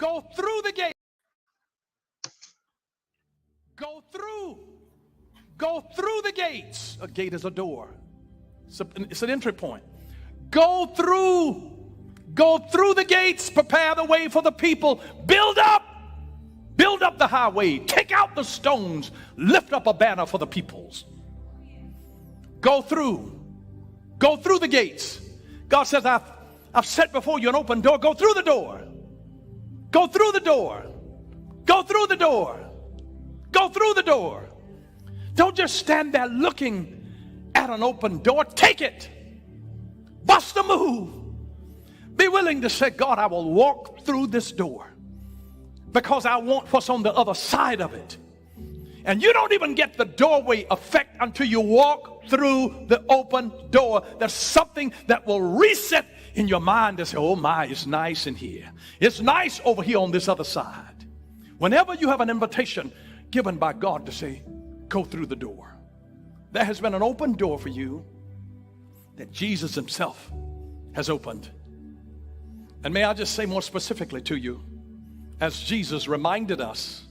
Go through the gate. Go through. Go through the gates. A gate is a door. It's an entry point. Go through. Go through the gates. Prepare the way for the people. Build up. Build up the highway. Take out the stones. Lift up a banner for the peoples. Go through. Go through the gates. God says, I've set before you an open door. Go through the door. Go through the door. Go through the door. Go through the door. Don't just stand there looking at an open door. Take it. Bust a move. Be willing to say, God, I will walk through this door because I want what's on the other side of it. And you don't even get the doorway effect until you walk through the open door. There's something that will reset in your mind to say, oh my, it's nice in here. It's nice over here on this other side. Whenever you have an invitation given by God to say, go through the door, there has been an open door for you that Jesus himself has opened. And may I just say more specifically to you, as Jesus reminded us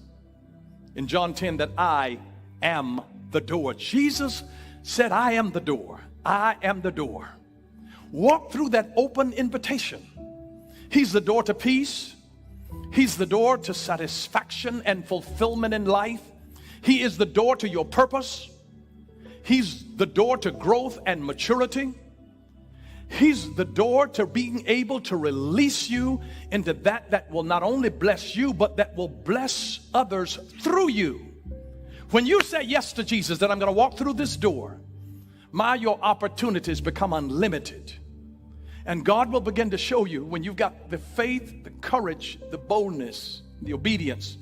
in John 10 that I am the door. Jesus said, I am the door. I am the door. Walk through that open invitation. He's the door to peace. He's the door to satisfaction and fulfillment in life. He is the door to your purpose. He's the door to growth and maturity. He's the door to being able to release you into that will not only bless you, but that will bless others through you. When you say yes to Jesus, that I'm going to walk through this door, your opportunities become unlimited. And God will begin to show you, when you've got the faith, the courage, the boldness, the obedience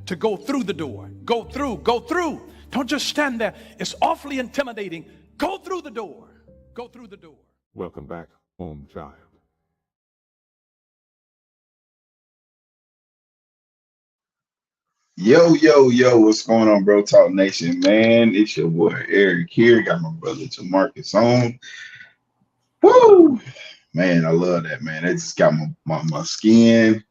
to go through the door. Go through, go through. Don't just stand there. It's awfully intimidating. Go through the door. Go through the door. Welcome back, home child. Yo, yo, yo, what's going on, Bro Talk Nation, man? It's your boy Eric here. Got my brother Jamarcus on. Woo! Man, I love that, man. It just got my skin,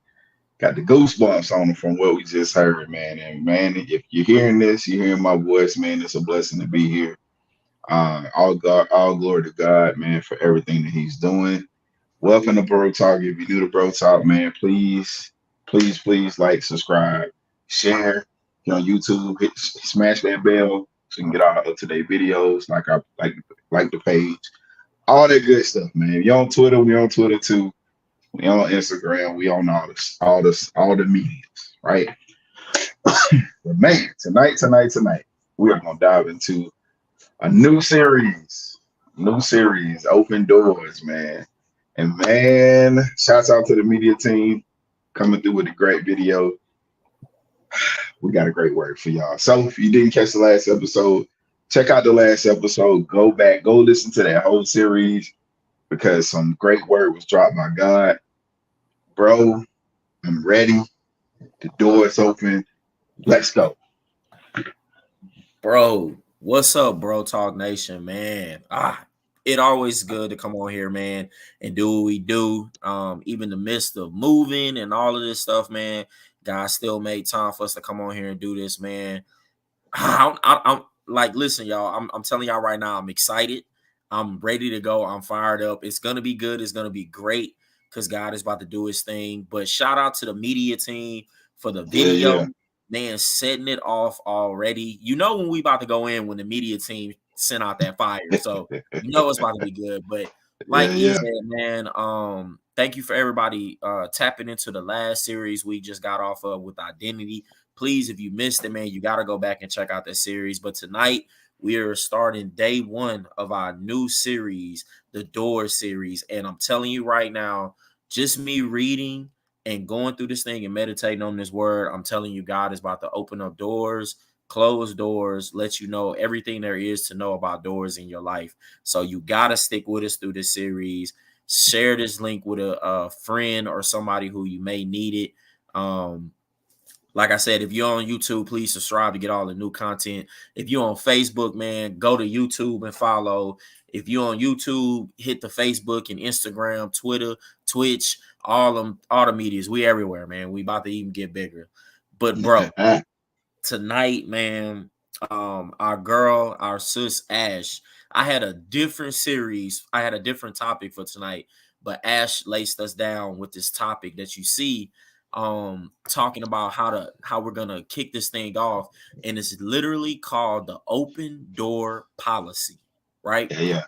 got the goosebumps on it from what we just heard, man. And man, if you're hearing this, you're hearing my voice, man, it's a blessing to be here. All glory to God, man, for everything that he's doing. Welcome to Bro Talk. If you're new to Bro Talk, man, please like, subscribe, share. Get on YouTube, smash that bell so you can get all up-to-date videos, like the page. All that good stuff, man. If you're on Twitter, we're on Twitter too. We on Instagram, we on all the medias, right? But man, tonight, we are gonna dive into a new series, Open Doors, man. And man, shouts out to the media team coming through with a great video. We got a great word for y'all. So if you didn't catch the last episode, check out the last episode. Go back, go listen to that whole series because some great word was dropped by God. Bro, I'm ready. The door is open. Let's go. Bro, what's up, Bro Talk Nation, man? It always good to come on here, man, and do what we do. Even in the midst of moving and all of this stuff, man, God still made time for us to come on here and do this, man. I'm like, listen, y'all, I'm telling y'all right now, I'm excited. I'm ready to go. I'm fired up. It's going to be good. It's going to be great because God is about to do his thing. But shout out to the media team for the video. Yeah. Man, setting it off already. You know when we about to go in when the media team sent out that fire. So you know it's about to be good. But like you said, man, thank you for everybody tapping into the last series we just got off of with Identity. Please, if you missed it, man, you got to go back and check out that series. But tonight, we are starting day one of our new series, the Door series. And I'm telling you right now, just me reading and going through this thing and meditating on this word, I'm telling you, God is about to open up doors, close doors, let you know everything there is to know about doors in your life. So you got to stick with us through this series. Share this link with a friend or somebody who you may need it. Like I said, if you're on YouTube, please subscribe to get all the new content. If you're on Facebook, man, go to YouTube and follow. If you're on YouTube, hit the Facebook and Instagram, Twitter, Twitch, all the medias. We everywhere, man. We about to even get bigger. But bro, tonight, man, our sis Ash, I had a different series. I had a different topic for tonight, but Ash laced us down with this topic that you see, talking about how we're gonna kick this thing off, and it's literally called the open door policy, right? Yeah,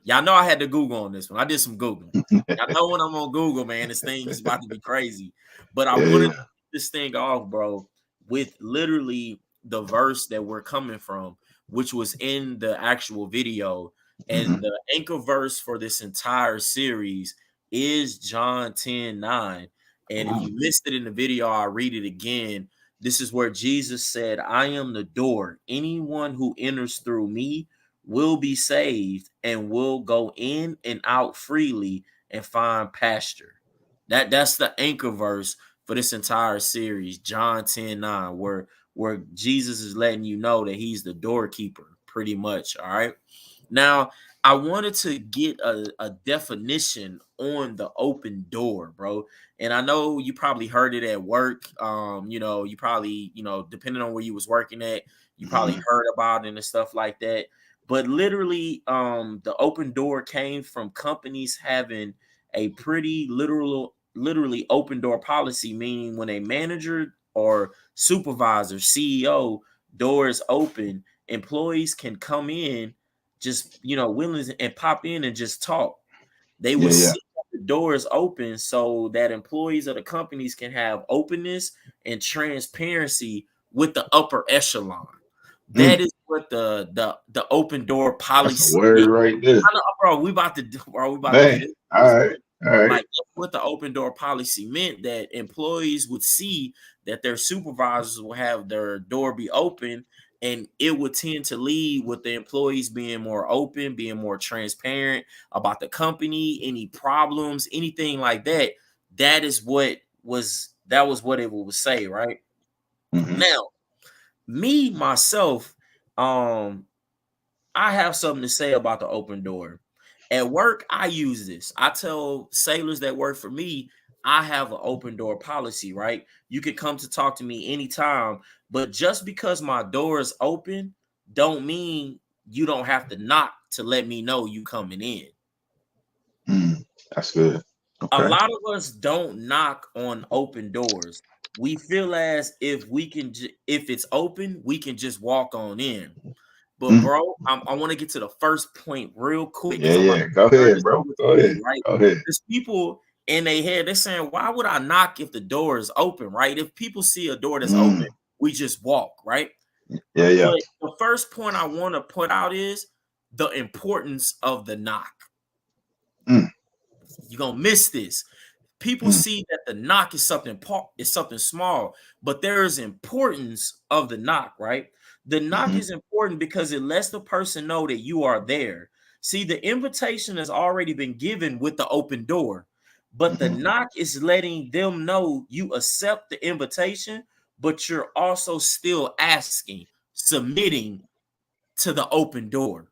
Y'all know I had to Google on this one. I did some Googling. Y'all know when I'm on Google, man, this thing is about to be crazy. But I wanted to yeah. kick this thing off, bro, with literally the verse that we're coming from, which was in the actual video. And Mhm. the anchor verse for this entire series is John 10:9. And if you missed it in the video, I'll read it again. This is where Jesus said, I am the door. Anyone who enters through me will be saved and will go in and out freely and find pasture. That's the anchor verse for this entire series, John 10:9, where Jesus is letting you know that he's the doorkeeper, pretty much. All right. Now, I wanted to get a definition on the open door, bro. And I know you probably heard it at work. You probably, depending on where you was working at, you probably Mhm. heard about it and stuff like that. But literally, the open door came from companies having a pretty literally open door policy, meaning when a manager or supervisor, CEO, door is open, employees can come in, just willing and pop in and just talk. They Yeah, would yeah. see that the door is open so that employees of the companies can have openness and transparency with the upper echelon. That Mm. is what the open door That's a policy is. word right there, I know, bro. We about to do, bro. We about to get man. into All this, right, bro. all right. Like that's what the open door policy meant, that employees would see that their supervisors will have their door be open, and it would tend to lead with the employees being more open, being more transparent about the company, any problems, anything like that. That was what it would say, right? Mhm. Now, me myself, I have something to say about the open door. At work, I use this. I tell sailors that work for me, I have an open door policy, right? You can come to talk to me anytime, but just because my door is open, don't mean you don't have to knock to let me know you coming in. Mm. That's good. A Okay. lot of us don't knock on open doors. We feel as if if it's open, we can just walk on in. But Mm. bro, I want to get to the first point real quick Yeah, because I'm about yeah. Go to turn ahead, this bro. over to Go ahead. you, right? Go ahead. There's people in their head, they're saying, why would I knock if the door is open, right? If people see a door that's open, Mm. we just walk, right? Yeah, yeah. But the first point I want to put out is the importance of the knock. Mm. You're gonna miss this. People Mm. see that the knock is something small, but there is importance of the knock, right? The knock Mhm. is important because it lets the person know that you are there. See, the invitation has already been given with the open door, but the Mhm. knock is letting them know you accept the invitation, but you're also still asking, submitting to the open door.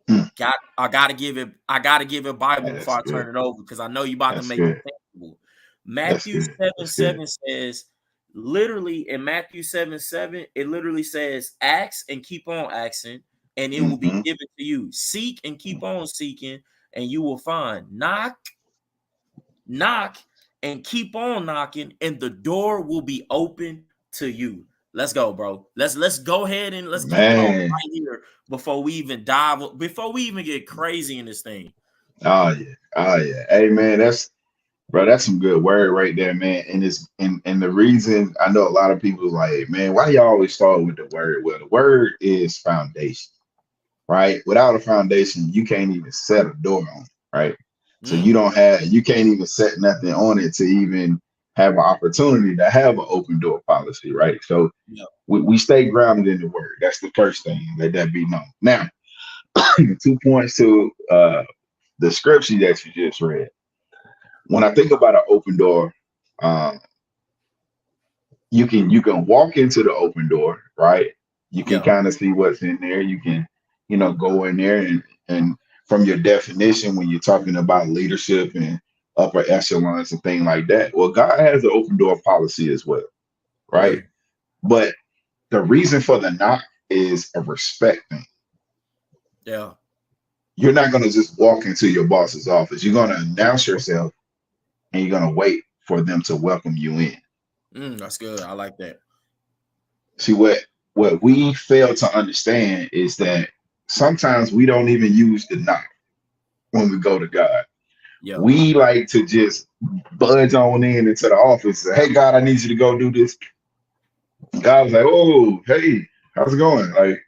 Mm. I gotta give it Bible Hey, before that's I good. turn it over because I know you about to That's make it good. tangible. That's Matthew good. 7 That's good. 7 says, literally in Matthew 7 7, it literally says, ask and keep on asking, and it will be Mhm. given to you. Seek and keep on seeking, and you will find. Knock, and keep on knocking, and the door will be open to you. Let's go, bro. Let's go ahead and let's kick it off Man. right here before we even get crazy in this thing. Oh yeah. Oh yeah. Hey man, that's some good word right there, man. And it's and the reason I know a lot of people like, man, why do y'all always start with the word? Well, the word is foundation, right? Without a foundation, you can't even set a door on it, right? So Mm, you can't even set nothing on it to even have an opportunity to have an open door policy, right? So yeah, we stay grounded in the word. That's the first thing. Let that be known. Now, 2 points to the scripture that you just read. When I think about an open door, um, you can walk into the open door, right? You can yeah, kind of see what's in there. You can, go in there and from your definition when you're talking about leadership and upper echelons and things like that. Well, God has an open door policy as well, right? But the reason for the knock is a respect thing. Yeah. You're not going to just walk into your boss's office. You're going to announce yourself and you're going to wait for them to welcome you in. That's good. I like that. See, what we fail to understand is that sometimes we don't even use the knock when we go to God. Yeah. We like to just budge on in into the office. Say, hey, God, I need you to go do this. God's like, oh, hey, how's it going? Like,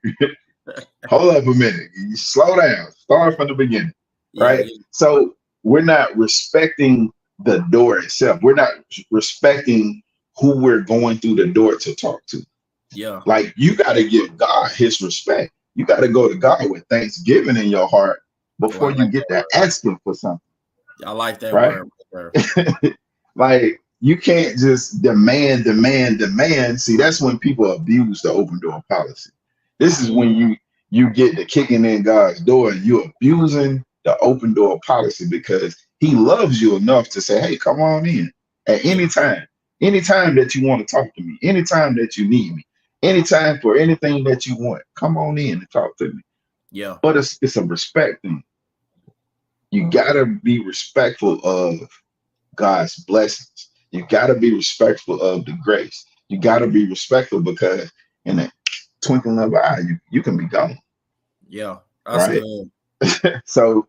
hold up a minute. You slow down. Start from the beginning, right? Yeah. So we're not respecting the door itself. We're not respecting who we're going through the door to talk to. Yeah. Like, you got to give God his respect. You got to go to God with thanksgiving in your heart before you get to asking for something. I like that right? word. Like, you can't just demand. See, that's when people abuse the open door policy. This is when you get to kicking in God's door and you're abusing the open door policy because he loves you enough to say, hey, come on in at any time that you want to talk to me, anytime that you need me, anytime for anything that you want, come on in and talk to me. Yeah. But it's a respect thing. You gotta be respectful of God's blessings. You gotta be respectful of the grace. You gotta be respectful because in a twinkling of an eye, you can be gone. Yeah, that's right? good. So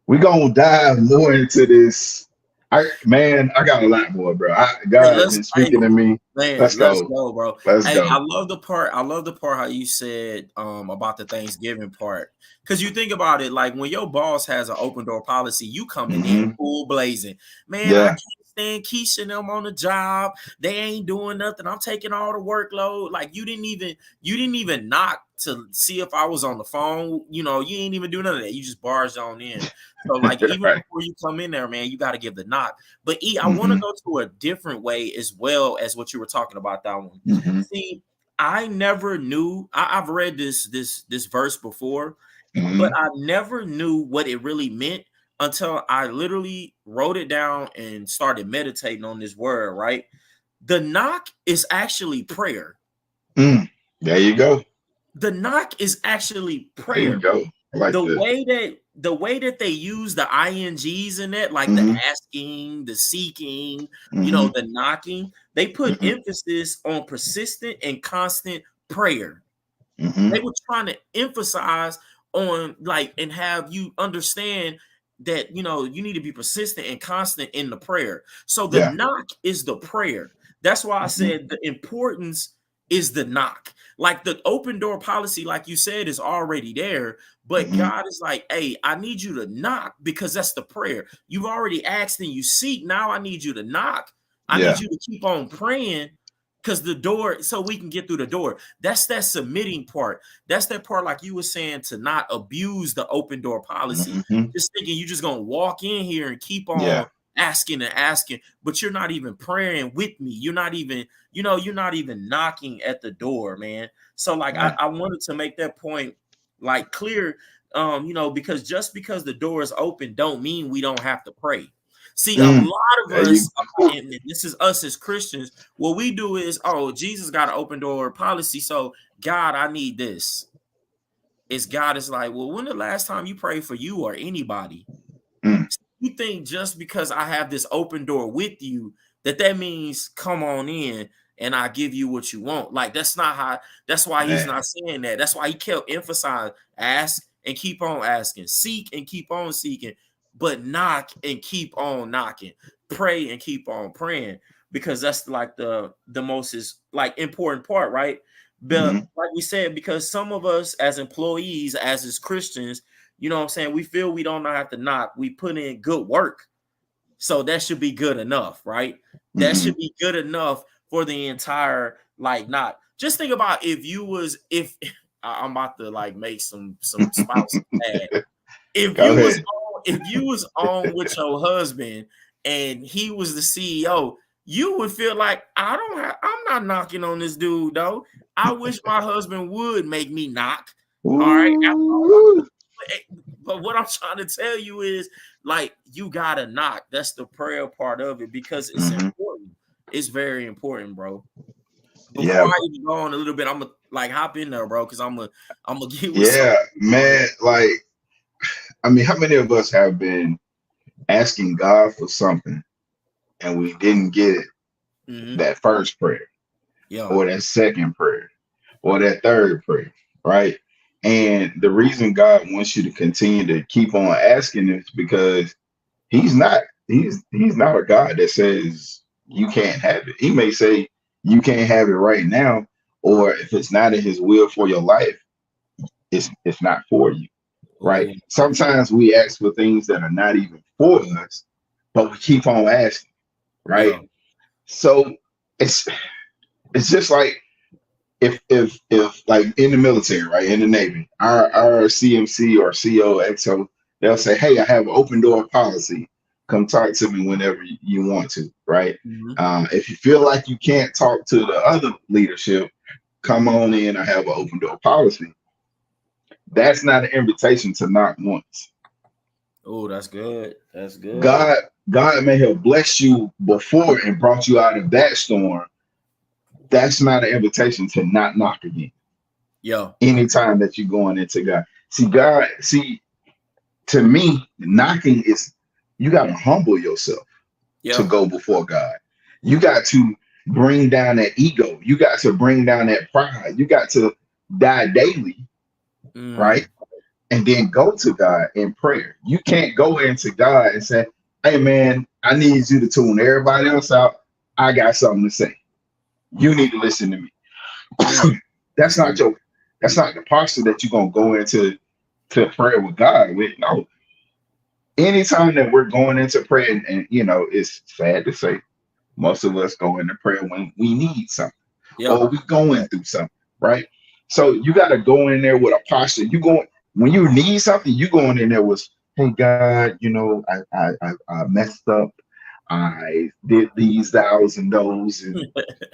we're gonna dive more into this. I got a lot more, bro. God has been speaking to me. Man, Let's go, bro. Let's go. I love the part how you said about the Thanksgiving part. Because you think about it, like when your boss has an open door policy, you coming in full blazing. Man, I can't stand Keisha and them on the job. They ain't doing nothing. I'm taking all the workload. Like you didn't even knock to see if I was on the phone. You ain't even do none of that. You just barged on in. So like even before you come in there, man, you got to give the knock. But I want to go to a different way as well as what you were talking about that one. See, I never knew. I've read this verse before, but I never knew what it really meant until I literally wrote it down and started meditating on this word. Right, the knock is actually prayer. There you go. The knock is actually prayer. There you go. I like the way that they use the INGs in it, like the asking, the seeking, the knocking, they put emphasis on persistent and constant prayer. They were trying to emphasize on and have you understand that you need to be persistent and constant in the prayer. So the knock is the prayer. That's why I said the importance is the knock. Like the open door policy, like you said, is already there. But God is like, hey, I need you to knock because that's the prayer. You've already asked and you seek. Now I need you to knock. I need you to keep on praying because the door, so we can get through the door. That's that submitting part. That's that part, like you were saying, to not abuse the open door policy. Just thinking you're just going to walk in here and keep on asking and asking, but you're not even praying with me. You're not even, you're not even knocking at the door, man. So like, I wanted to make that point like clear, because just because the door is open don't mean we don't have to pray. See, a lot of us, and this is us as Christians, what we do is, Jesus got an open door policy. So God, I need this. God is like, well, when the last time you prayed for you or anybody? You think just because I have this open door with you, that means come on in and I give you what you want. Like, that's not how, that's why he's not saying that. That's why he kept emphasizing ask and keep on asking, seek and keep on seeking, but knock and keep on knocking, pray and keep on praying, because that's like the most is like important part, right? But like we said, because some of us as employees, as Christians, you know what I'm saying, we feel we don't have to knock. We put in good work. So that should be good enough, right? That should be good enough for the entire knock. Just think about if I'm about to like make some spouses mad. If you was on with your husband and he was the CEO, you would feel like I'm not knocking on this dude though. I wish my husband would make me knock. All right. but what I'm trying to tell you is, like, you gotta knock. That's the prayer part of it, because it's Mhm. important. It's very important, bro. Before Yeah, I even go on a little bit, I'm gonna like hop in there, bro, because I'm gonna get with yeah, something on man. here. Like, I mean, how many of us have been asking God for something and we didn't get it Mm-hmm. that first prayer, Yeah. or that second prayer, or that third prayer, right? And the reason God wants you to continue to keep on asking is because he's not a God that says you can't have it. He may say you can't have it right now, or if it's not in his will for your life, it's not for you, right? Oh, Sometimes we ask for things that are not even for us, but we keep on asking, right? yeah. So it's it's just like if like in the military, right, in the Navy, our CMC or COXO, they'll say, "Hey, I have an open door policy. Come talk to me whenever you want to." Right? Mm-hmm. If you feel like you can't talk to the other leadership, come on in. I have an open door policy. That's not an invitation to knock once. Oh, that's good. That's good. God, God may have blessed you before and brought you out of that storm. That's not an invitation to not knock again. Yeah. Anytime that you're going into God. See, to me, knocking is you got to humble yourself to Yeah. go before God. You got to bring down that ego. You got to bring down that pride. You got to die daily, right? Mm. And then go to God in prayer. You can't go into God and say, "Hey, man, I need you to tune everybody else out. I got something to say. You need to listen to me." Mm. That's not your that's not the posture that you're gonna go into to prayer with God with. No, anytime that we're going into prayer, and it's sad to say, most of us go into prayer when we need something Yeah. or we going through something, right? So you got to go in there with a posture. You going when you need something, you going in there with, "Hey God, I messed up. I did these thous and those, and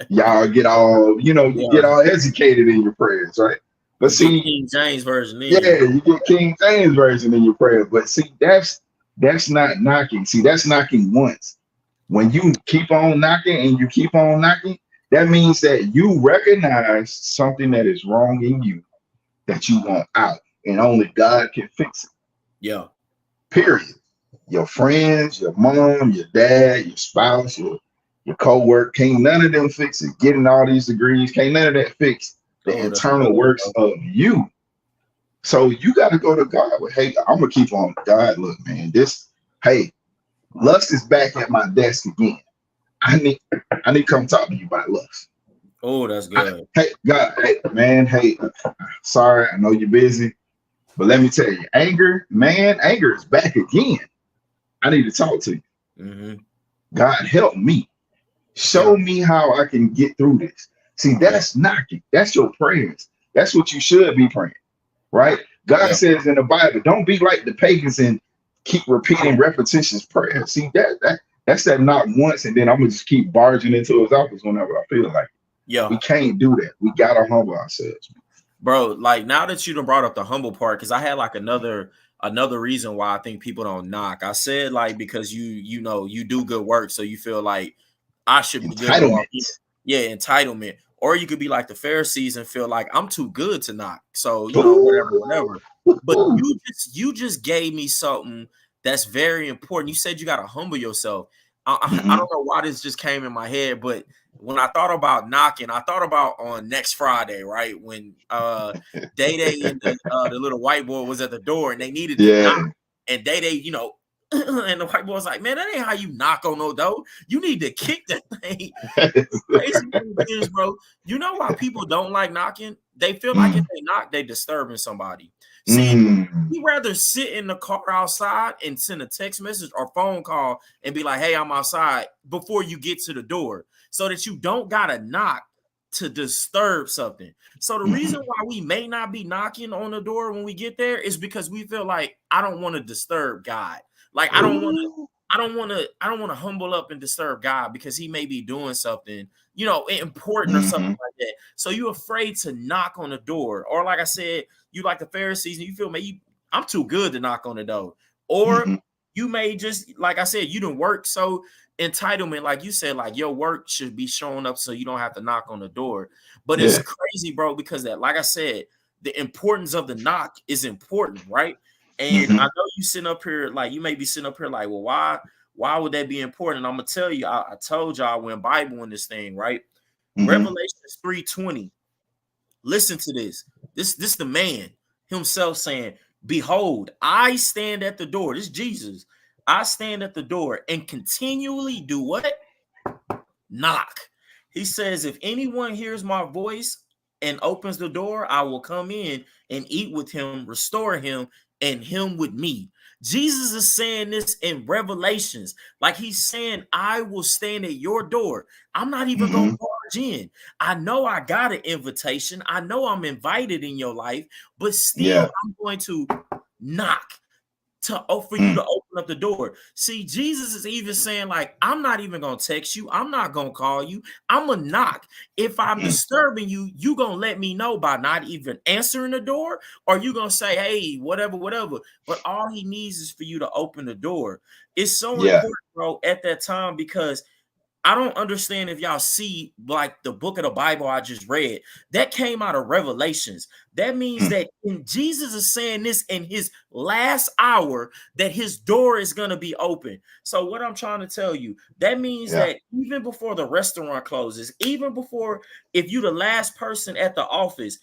y'all get all you Yeah. get all educated in your prayers, right?" But You get see, King James version yeah, in. you get King James version in your prayer, but see, that's not knocking. See, that's knocking once. When you keep on knocking and you keep on knocking, that means that you recognize something that is wrong in you that you want out, and only God can fix it. Yeah. Period. Your friends, your mom, your dad, your spouse, your co-worker, can't none of them fix it. Getting all these degrees, can't none of that fix the Oh, that's internal good, works bro. of you. So you got to go to God with, "Hey, I'm gonna keep on. God, look, man, hey, lust is back at my desk again. I need, I need to come talk to you about lust. Oh, that's good. Hey, God, hey, man, hey, sorry, I know you're busy, but let me tell you, anger is back again. I need to talk to you. Mm-hmm. God, help me. Yeah. Show me how I can get through this." See, Yeah. that's knocking. That's your prayers. That's what you should be praying, right? God Yeah. says in the Bible, don't be like the pagans and keep repeating repetitious prayers. See, that's that knock once, and then I'm gonna just keep barging into his office whenever I feel like it. We Yeah. can't do that. We gotta humble ourselves. Bro, like, now that you done brought up the humble part, because I had like another reason why I think people don't knock. I said, like, because you do good work, so you feel like I should be good to walk in. Entitlement. Yeah, entitlement. Or you could be like the Pharisees and feel like I'm too good to knock. So, whatever, whatever. But Ooh. you just gave me something that's very important. You said you gotta humble yourself. I Mhm. don't know why this just came in my head, but when I thought about knocking, I thought about on next Friday, right? When Day Day and the little white boy was at the door and they needed to knock, Yeah. and Day Day, and the white boy was like, "Man, that ain't how you knock on no door. You need to kick that thing." Crazy thing is, bro, you know why people don't like knocking? They feel like if Mm. they knock, they disturbing somebody. See, Mm. we rather sit in the car outside and send a text message or phone call and be like, "Hey, I'm outside," before you get to the door, so that you don't gotta knock to disturb something. So the reason Mhm. why we may not be knocking on the door when we get there is because we feel like I don't want to disturb God. Like Ooh. I don't want to humble up and disturb God because he may be doing something, important or something Mhm. like that. So you're afraid to knock on the door. Or like I said, you like the Pharisees and you feel maybe I'm too good to knock on the door. Or Mm-hmm. you may just, like I said, you didn't work. So entitlement, like you said, like your work should be showing up so you don't have to knock on the door. But it's Yeah. crazy, bro, because that, like I said, the importance of the knock is important, right? And I Mm-hmm. know you sitting up here, like you may be sitting up here like, well, why would that be important? I'm gonna tell you, I told y'all when Bible in this thing, right? Mm-hmm. Revelations 3:20. Listen to this. This the man himself saying, behold, I stand at the door. This is Jesus. I stand at the door and continually do what? Knock. He says, if anyone hears my voice and opens the door, I will come in and eat with him, restore him, and him with me. Jesus is saying this in Revelations. Like he's saying, I will stand at your door. I'm not even going Mm-hmm. to barge in. I know I got an invitation. I know I'm invited in your life, but still Yeah. I'm going to knock for you Mm. to open up the door. See, Jesus is even saying, like, I'm not even gonna text you, I'm not gonna call you, I'm gonna knock. If I'm Mm. disturbing you, you gonna let me know by not even answering the door, or you gonna say, hey, whatever. But all he needs is for you to open the door. It's so Yeah. important, bro, at that time, because I don't understand if y'all see like the book of the Bible I just read that came out of Revelations. That means Mm. that when Jesus is saying this in his last hour, that his door is going to be open. So, what I'm trying to tell you, that means Yeah. that even before the restaurant closes, even before, if you the last person at the office,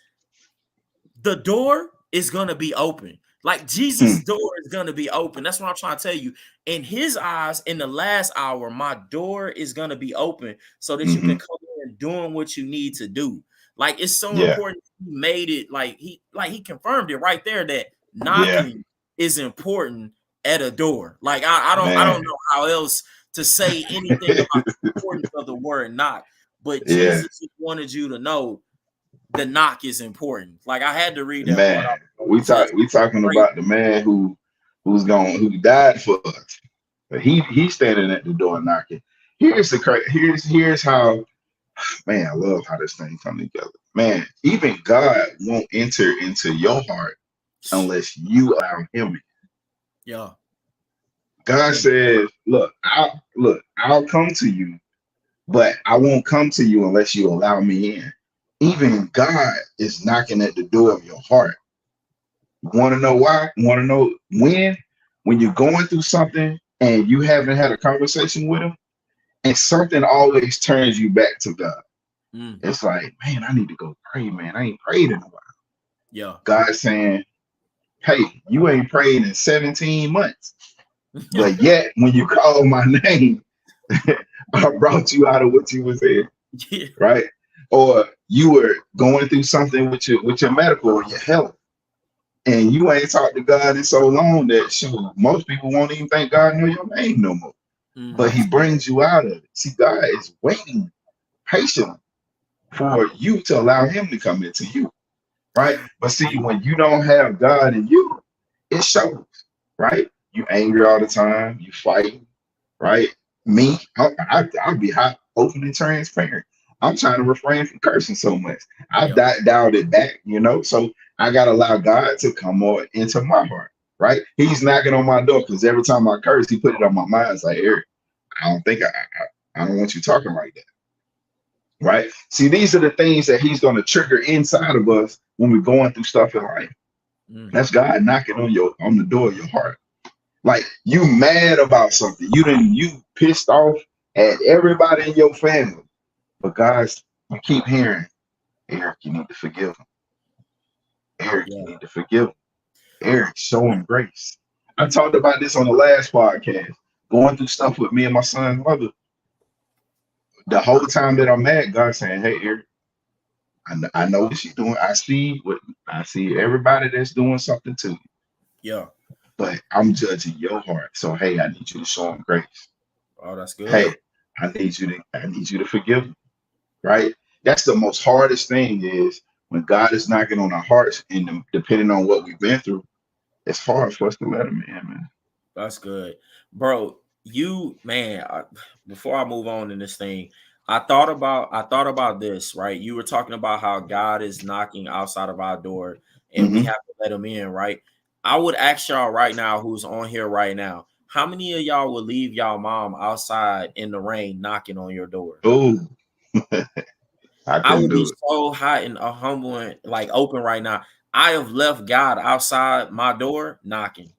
the door is going to be open. Like Jesus' Mm. door is going to be open. That's what I'm trying to tell you. In his eyes, in the last hour, my door is going to be open so that you Mm-hmm. can come in doing what you need to do. Like it's so Yeah. important. He made it like he confirmed it right there that Yeah. knocking is important at a door. Like I don't Man. know how else to say anything about the importance of the word knock. But Yeah. Jesus just wanted you to know the knock is important. Like I had to read that part Man. out. We Just talking great. about the man who died for us. But he's standing at the door knocking. Here's how, man, I love how this thing come together. Man, even God won't enter into your heart unless you allow him in. Yeah. God says, I'll come to you, but I won't come to you unless you allow me in. Even God is knocking at the door of your heart. Want to know why? Want to know when? When you're going through something and you haven't had a conversation with him, and something always turns you back to God. Mm, It's like, man, I need to go pray, man. I ain't prayed in a while. yeah. God's saying, hey, you ain't prayed in 17 months. But yet, when you call my name, I brought you out of what you was in, Yeah. right? Or you were going through something with your medical or your health, and you ain't talked to God in so long that shoot, most people won't even think God know your name no more. But Mm-hmm. he brings you out of it. See, God is waiting patiently for you to allow him to come into you, right? But see, when you don't have God in you, it shows, right? You angry all the time, you fighting, right? Me, I'll be hot, open and transparent. I'm trying to refrain from cursing so much. I've Yeah. dialed it back, so I gotta allow God to come more into my heart, right? He's knocking on my door because every time I curse, he put it on my mind. It's like, Eric, I don't think I don't want you talking like that, right? See, these are the things that he's going to trigger inside of us when we're going through stuff in life. Mm, That's God knocking on the door of your heart. Like you mad about something. You pissed off at everybody in your family. But guys, you keep hearing, Eric, you need to forgive him. Eric, you yeah. need to forgive him. Eric, show him grace. I talked about this on the last podcast. Going through stuff with me and my son's mother. The whole time that I'm mad, God saying, hey, Eric, I know what she's doing. I see everybody that's doing something to you. Yeah. But I'm judging your heart. So hey, I need you to show him grace. Oh, that's Hey, good. I need you to forgive him. Right? That's the most hardest thing is when God is knocking on our hearts, and depending on what we've been through, it's hard for us to let him in, man. That's good. Bro, before I move on in this thing, I thought about this, right? You were talking about how God is knocking outside of our door and we Hmm. have to let him in, right? I would ask y'all right now, who's on here right now, how many of y'all would leave y'all mom outside in the rain knocking on your door? Oh, I I couldn't would be do it. so hot and humble and like open right now. I have left God outside my door knocking.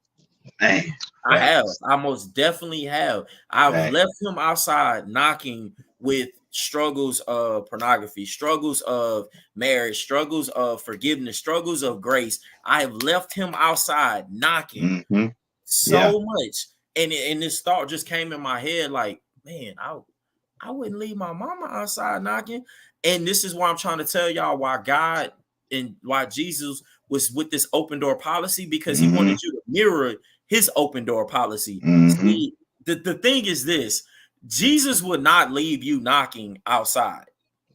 Man, I have. facts, I most definitely have. I've facts. left him outside knocking with struggles of pornography, struggles of marriage, struggles of forgiveness, struggles of grace. I have left him outside knocking Mm-hmm. Yeah. so much. And this thought just came in my head like, man, I wouldn't leave my mama outside knocking. And this is why I'm trying to tell y'all why God and why Jesus was with this open door policy, because he Mm-hmm. wanted you to mirror his open door policy. Mm-hmm. See, the thing is this: Jesus would not leave you knocking outside.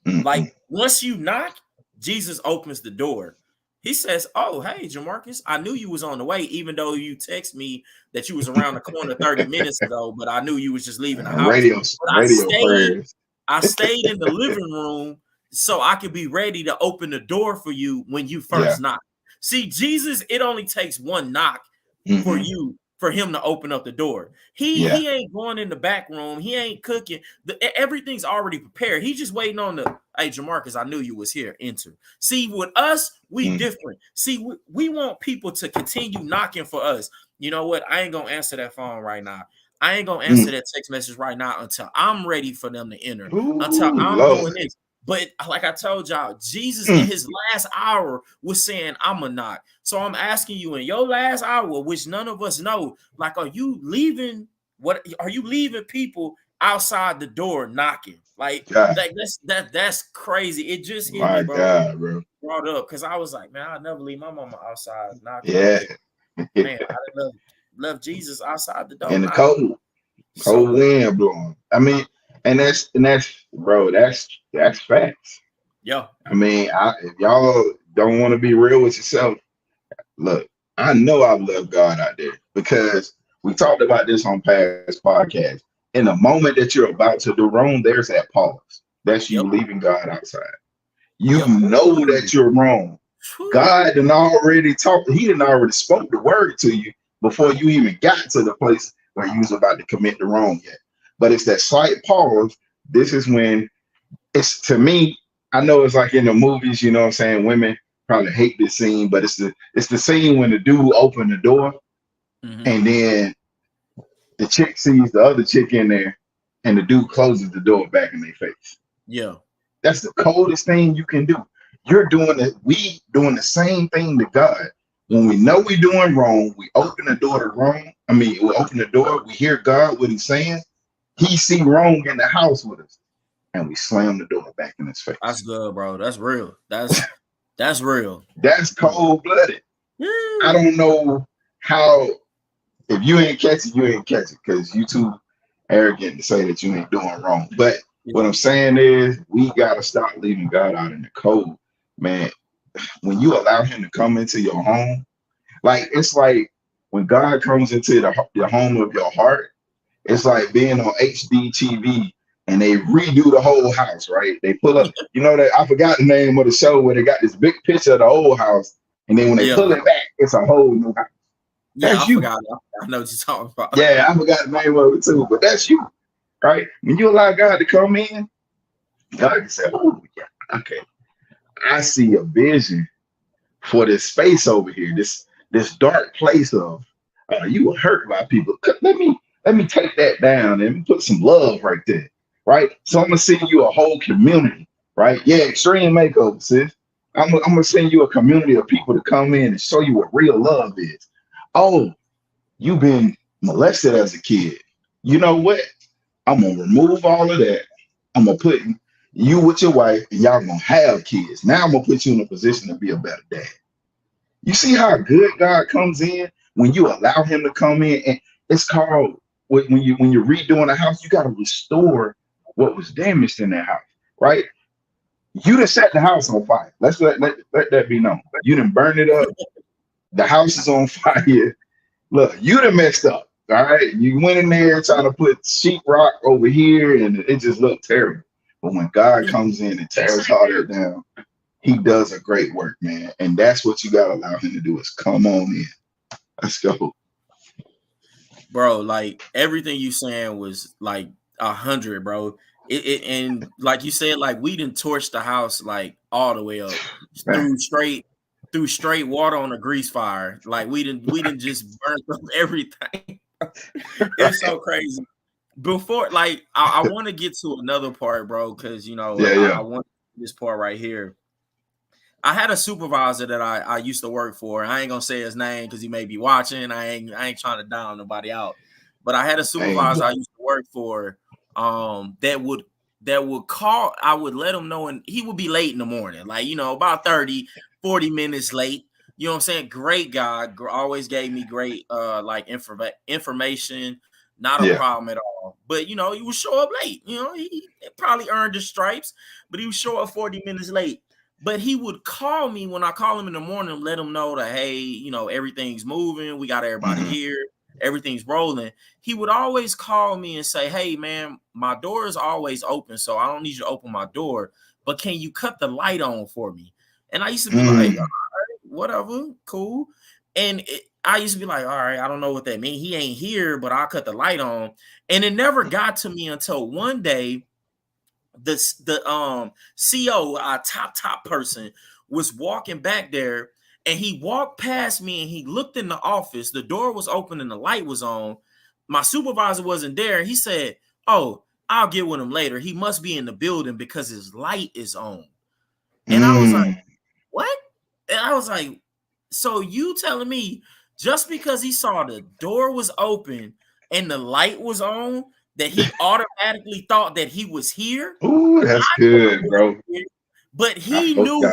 Mm-hmm. Like once you knock, Jesus opens the door. He says, "Oh, hey, Jamarcus, I knew you was on the way, even though you text me that you was around the corner 30 minutes ago, but I knew you was just leaving the house. Radio, But radio prayers. I stayed in the living room so I could be ready to open the door for you when you Yeah. first knock." See, Jesus, it only takes one knock Mm-hmm. for him to open up the door. Yeah. He ain't going in the back room. He ain't cooking. Everything's already prepared. He's just waiting on the, hey, Jamarcus, I knew you was here. Enter. See, with us, we Mm-hmm. different. See, we want people to continue knocking for us. You know what? I ain't gonna answer that phone right now. I ain't gonna answer that text message right now until I'm ready for them to enter. Until Ooh, I'm Lord. doing this. But like I told y'all, Jesus in Mm. his last hour was saying, I'm a knock. So I'm asking you in your last hour, which none of us know, like, are you leaving people outside the door knocking? Like God, that's crazy. It just hit me, my bro. God, bro. Brought up because I was like, man, I'll never leave my mama outside knocking, Yeah. but man, I love Jesus outside the door In the knocking. cold So wind blowing. I mean, and that's bro, that's facts. yeah, I mean, if y'all don't want to be real with yourself, look, I know I've left God out there because we talked about this on past podcasts. In the moment that you're about to do wrong, there's that pause. That's yep, you leaving God outside. You yep. know that you're wrong. Whew. God done already talked, he done already spoke the word to you before you even got to the place where you was about to commit the wrong yet. But it's that slight pause. This is when it's, to me, I know it's like in the movies, you know what I'm saying? Women probably hate this scene, but it's the scene when the dude opened the door Mhm. and then the chick sees the other chick in there and the dude closes the door back in their face. Yeah. That's the coldest thing you can do. You're doing it. We doing the same thing to God. When we know we're doing wrong, we open the door to wrong. I mean, we open the door, we hear God, what he's saying. He see wrong in the house with us. And we slam the door back in his That's face. good, bro. That's real. That's real. That's cold-blooded. I Yeah. don't know how, if you ain't catch it, you ain't catch it, because you too arrogant to say that you ain't doing wrong. But what I'm saying is we gotta stop leaving God out in the cold, man. When you allow him to come into your home, like it's like when God comes into the home of your heart, it's like being on HD TV and they redo the whole house, right? They pull up, you know that I forgot the name of the show where they got this big picture of the old house, and then when they Yeah. pull it back, it's a whole new house. Yeah, That's I you. forgot. I know what you're talking about. Yeah, I forgot the name of it too, but that's you, right? When you allow God to come in, God can say, "Oh yeah, okay, I see a vision for this space over here, this dark place of you were hurt by people. Let me take that down and put some love right there, right? So I'm gonna send you a whole community, right? Yeah, extreme makeover, sis. I'm gonna send you a community of people to come in and show you what real love is. Oh, you've been molested as a kid. You know what? I'm gonna remove all of that. I'm gonna put you with your wife, and y'all gonna have kids. Now I'm gonna put you in a position to be a better dad. You see how good God comes in when you allow him to come in, and it's called when you're redoing a house, you got to restore what was damaged in that house, right? You done set the house on fire. Let that be known. You done burn it up. The house is on fire. Look, you done messed up. All right. You went in there trying to put sheetrock over here, and it just looked terrible. But when God comes in and tears all that down, he does a great work, man. And that's what you gotta allow him to do, is come on in. Let's go. Bro, like everything you saying was like 100, bro. And like you said, like we didn't torch the house like all the way up Man. through straight water on a grease fire. Like we didn't just burn up everything. It's so crazy. Before, like, I want to get to another part, bro, because you know I want this part right here. I had a supervisor that I used to work for. I ain't gonna say his name because he may be watching. I ain't trying to down nobody out. But I had a supervisor I used to work for that would call. I would let him know, and he would be late in the morning, like, you know, about 30, 40 minutes late. You know what I'm saying? Great guy, always gave me great like information. Not a problem at all. But you know, he would show up late. You know, he probably earned his stripes, but he would show up 40 minutes late. But he would call me when I call him in the morning, let him know that, hey, you know, everything's moving. We got everybody here. Everything's rolling. He would always call me and say, hey, man, my door is always open, so I don't need you to open my door. But can you cut the light on for me? And I used to be like, all right, whatever, cool. And I used to be like, all right, I don't know what that means. He ain't here, but I'll cut the light on. And it never got to me until one day, the CO, our top person, was walking back there, and he walked past me and he looked in the office. The door was open and the light was on. My supervisor wasn't there. He said, oh, I'll get with him later. He must be in the building because his light is on. And I was like, what? And I was like, so you telling me just because he saw the door was open and the light was on, that he automatically thought that he was here? Ooh, that's good, bro. But he knew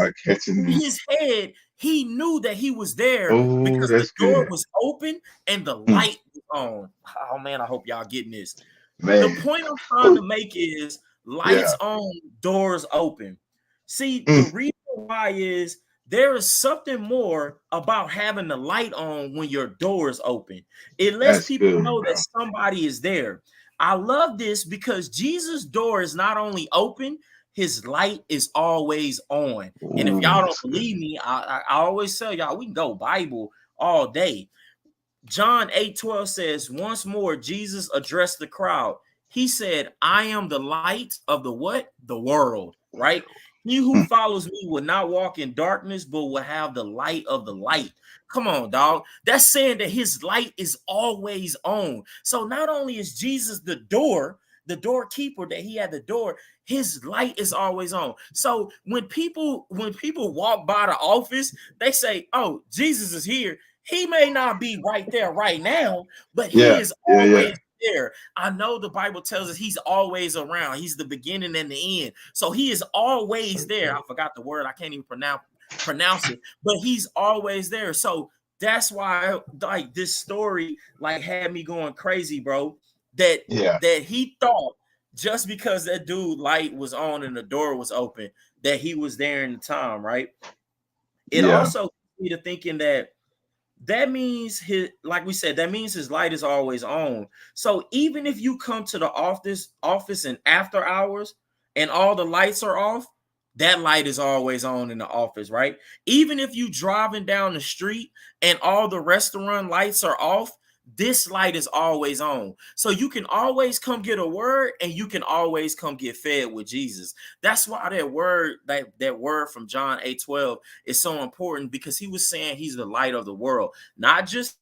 in his head, he knew that he was there because the door was open and the light was on. Oh man, I hope y'all getting this. Man. The point I'm trying to make is lights on, doors open. See, the reason why is there is something more about having the light on when your door is open. It lets people know that somebody is there. I love this because Jesus' door is not only open, his light is always on. And if y'all don't believe me, I always tell y'all, we can go Bible all day. John 8:12 says, once more, Jesus addressed the crowd. He said, I am the light of the what? The world, right? He who follows me will not walk in darkness, but will have the light of the light. Come on, dog. That's saying that his light is always on. So not only is Jesus the doorkeeper, that he had the door, his light is always on. So when people walk by the office, they say, oh, Jesus is here. He may not be right there right now, but he is always there. I know the Bible tells us he's always around. He's the beginning and the end. So he is always there. I forgot the word. I can't even pronounce it, but he's always there. So that's why like this story like had me going crazy, bro. That he thought just because that dude light was on and the door was open, that he was there in the time, right? It also gets me to thinking that means like we said, that means his light is always on. So even if you come to the office in after hours and all the lights are off, that light is always on in the office, right? Even if you driving down the street and all the restaurant lights are off, this light is always on. So you can always come get a word and you can always come get fed with Jesus. That's why that word from John 8:12 is so important, because he was saying he's the light of the world, not just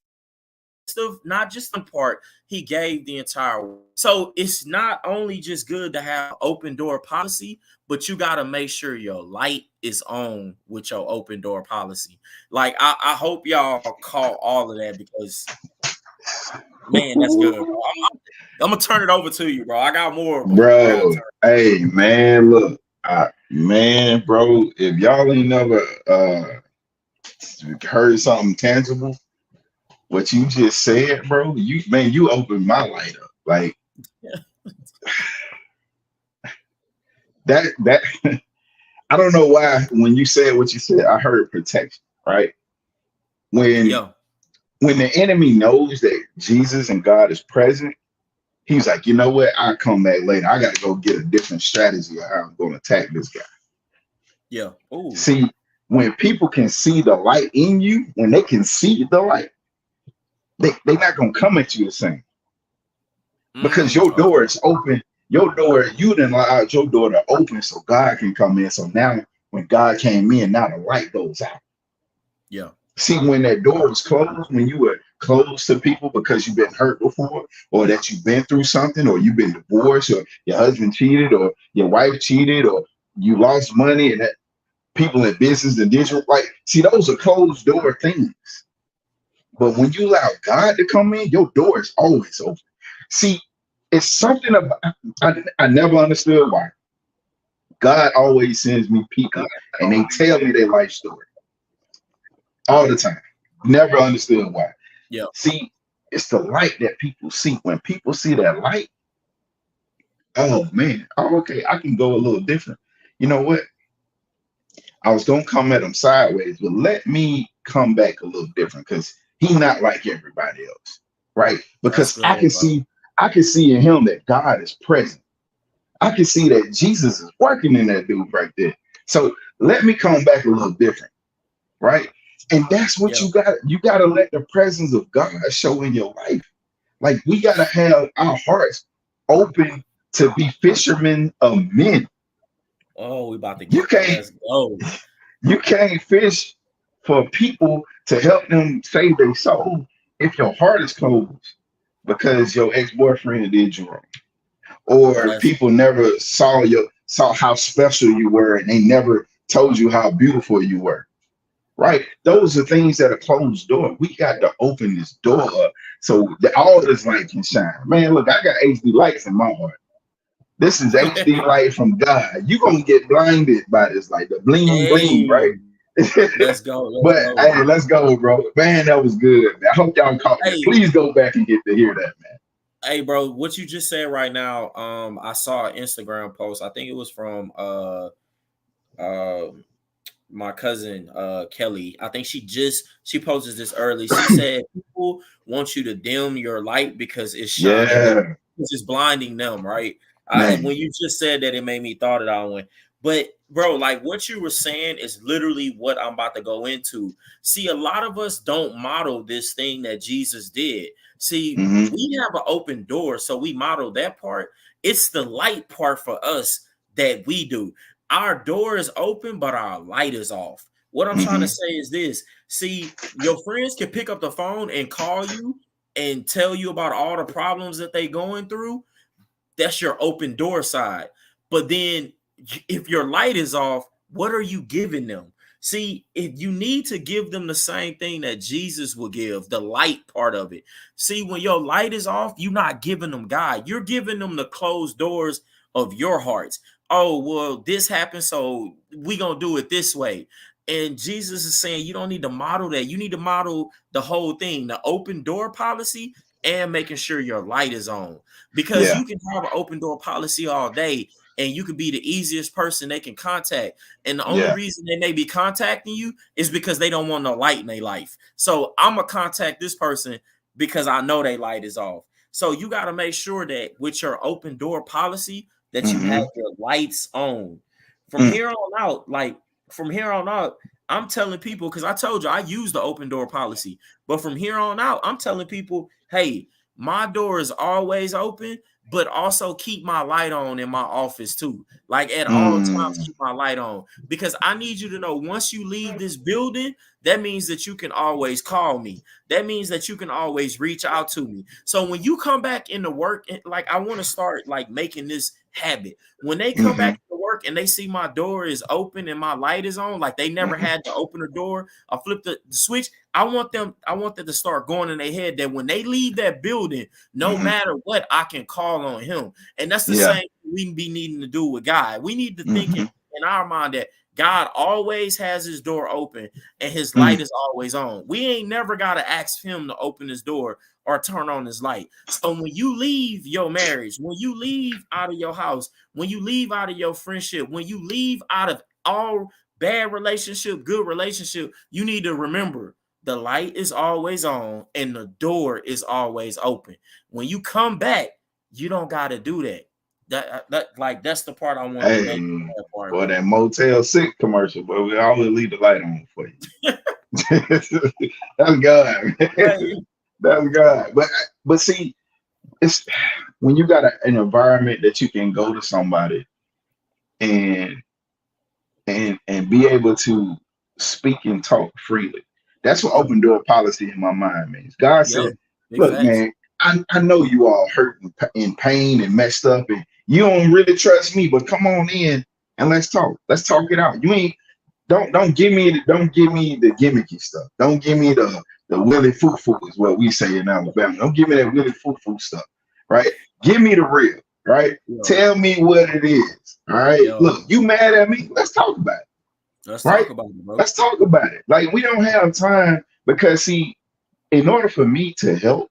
the part, he gave the entire world. So it's not only just good to have open door policy, but you got to make sure your light is on with your open door policy. Like I hope y'all caught all of that, because man, that's good, bro. I'm gonna turn it over to you, bro. I got more, bro. Hey, man, look, man, bro. If y'all ain't never heard something tangible, what you just said, bro, you opened my light up. Like that. I don't know why when you said what you said, I heard protection, right? When the enemy knows that Jesus and God is present, he's like, you know what? I'll come back later. I got to go get a different strategy of how I'm going to attack this guy. Yeah. Ooh. See, when people can see the light in you, when they can see the light, they're not gonna come at you the same because your door Okay. is open. Your door, you didn't allow your door to open so God can come in. So now when God came in, now the light goes out. Yeah. See, when that door was closed, when you were closed to people because you've been hurt before, or that you've been through something, or you've been divorced, or your husband cheated, or your wife cheated, or you lost money, and that people in business and digital, like, see, those are closed door things. But when you allow God to come in, your door is always open. See, it's something about, I never understood why. God always sends me people and they tell me their life story all the time. Never understood why. Yeah. See, it's the light that people see. When people see that light, oh man, oh, okay, I can go a little different. You know what? I was gonna come at him sideways, but let me come back a little different because he's not like everybody else, right? That's Because good, bro. I can see in him that God is present. I can see that Jesus is working in that dude right there. So let me come back a little different, right? And that's what Yeah. you got. You got to let the presence of God show in your life. Like we got to have our hearts open to be fishermen of men. Oh, we about to You get there. can't Let's go. you can't fish for people to help them save their soul if your heart is closed because your ex-boyfriend did you wrong. Or Let's people never saw how special you were and they never told you how beautiful you were. Right? Those are things that are closed door. We got to open this door up so that all this light can shine. Man, look, I got HD lights in my heart. This is HD light from God. You're gonna get blinded by this light, the bling bling, right? Hey, let's go. Let's But go. hey, let's go, bro. Man, that was good. Man. I hope y'all caught that. Hey, Please go back and get to hear that, man. hey, bro, what you just said right now, I saw an Instagram post. I think it was from uh my cousin Kelly. I think she posted this early. She said people want you to dim your light because it's shining them, Yeah, because it's blinding them, right? man. When you just said that, it made me thought it out. When, but bro, like what you were saying is literally what I'm about to go into. See, a lot of us don't model this thing that Jesus did. See, Hmm. we have an open door, so we model that part. It's the light part for us that we do. Our door is open, but our light is off. What I'm trying to Hmm. say is this. See, your friends can pick up the phone and call you and tell you about all the problems that they going through. That's your open door side. But then if your light is off, what are you giving them? See, if you need to give them the same thing that Jesus will give, the light part of it. See, when your light is off, you're not giving them God. You're giving them the closed doors of your hearts. Oh, well, this happened, so we gonna do it this way. And Jesus is saying you don't need to model that. You need to model the whole thing, the open door policy, and making sure your light is on. Because Yeah, you can have an open door policy all day and you could be the easiest person they can contact. And the only yeah. reason they may be contacting you is because they don't want no light in their life. So I'm gonna contact this person because I know their light is off. So you got to make sure that with your open door policy that you have Hmm. your lights on. From here on out, like from here on out, I'm telling people, because I told you I use the open door policy, but from here on out, I'm telling people, hey, my door is always open, but also keep my light on in my office too. Like at all times, Mm. keep my light on, because I need you to know once you leave this building, that means that you can always call me. That means that you can always reach out to me. So when you come back into work, like I want to start like making this habit. When they come Hmm. back to work and they see my door is open and my light is on, like they never Hmm. had to open the door, I flip the switch. I want them to start going in their head that when they leave that building, no Hmm. matter what, I can call on him. And that's the Yeah. same thing we be needing to do with God. We need to think Hmm. in our mind that God always has his door open and his Mm. light is always on. We ain't never got to ask him to open his door or turn on his light. So when you leave your marriage, when you leave out of your house, when you leave out of your friendship, when you leave out of all bad relationship, good relationship, you need to remember the light is always on and the door is always open. When you come back, you don't got to do that. That's the part I wanted to Hey, make that part, boy, bro. that Motel 6 commercial, but we always leave the light on for you. That's God, man. Hey, That's God. But see, it's when you got an environment that you can go to somebody and and be able to speak and talk freely. That's what Yeah, open door policy in my mind means. God yeah, said, big "Look, facts. man, I know you all hurt and in pain and messed up, and you don't really trust me, but come on in and let's talk. Let's talk it out. You ain't don't give me the gimmicky stuff. Don't give me the willy foo foo is what we say in Alabama. Don't give me that willy foo foo stuff, right? Give me the real, right? Yeah, Tell me what it is. All right. yeah. Look, you mad at me? Let's talk about it, Let's right? talk about it, bro. Let's talk about it. Like we don't have time because see, in order for me to help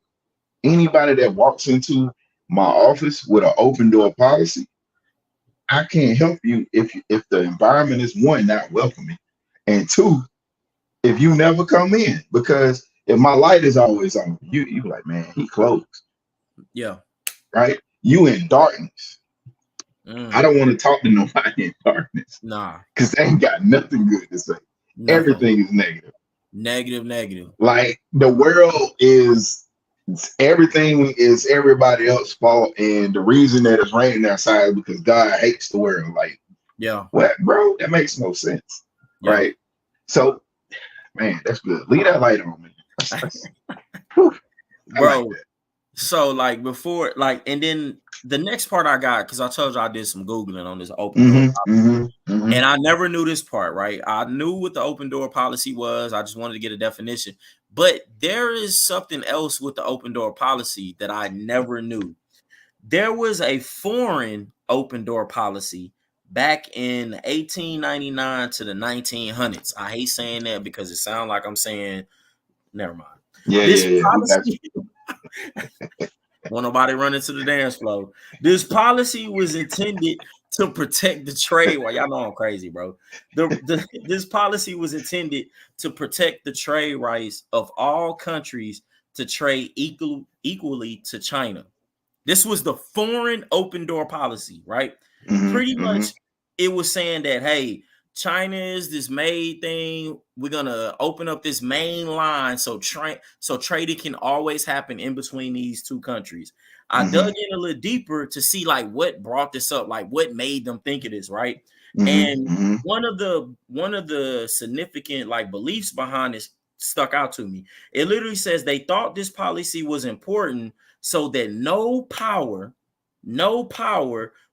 anybody that walks into my office with an open door policy, I can't help you if the environment is one not welcoming, and two, if you never come in. Because if my light is always on, you like, man, he closed, Yeah. right? You in darkness. I Mm. don't want to talk to nobody in darkness Nah, because they ain't got nothing good to say. nothing. Everything is negative. Negative, negative. Like the world is everything is everybody else's fault, and the reason that it's raining outside is because God hates the world. Like Yeah, what, bro? That makes no sense, yeah. right? So, man, that's good. Leave that light on, man. Whew, I like Bro, that. so like before, like, and then the next part I got, because I told you I did some Googling on this open door. And I never knew this part, right? I knew what the open door policy was. I just wanted to get a definition. But there is something else with the open door policy that I never knew. There was a foreign open door policy back in 1899 to the 1900s. I hate saying that because it sounds like I'm saying, never mind. Yeah, This yeah, yeah. We got you. policy, won't nobody run into the dance floor. This policy was intended to protect the trade. Well, y'all know I'm crazy, bro. This policy was intended to protect the trade rights of all countries to trade equally to China. This was the foreign open door policy, right? Pretty much it was saying that, hey, China is this made thing. We're gonna open up this main line so trading can always happen in between these two countries. I dug in a little deeper to see like what brought this up, like what made them think of this, right? And one of the significant like beliefs behind this stuck out to me. It literally says they thought this policy was important so that no power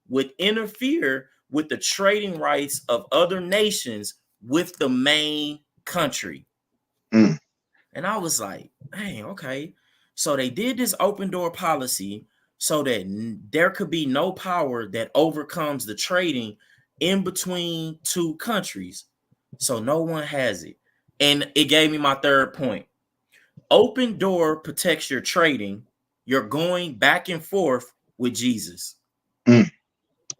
would interfere with the trading rights of other nations with the main country. Mm, And I was like, dang, okay. So they did this open door policy so that there could be no power that overcomes the trading in between two countries. So no one has it. And it gave me my third point. Open door protects your trading. You're going back and forth with Jesus. mm.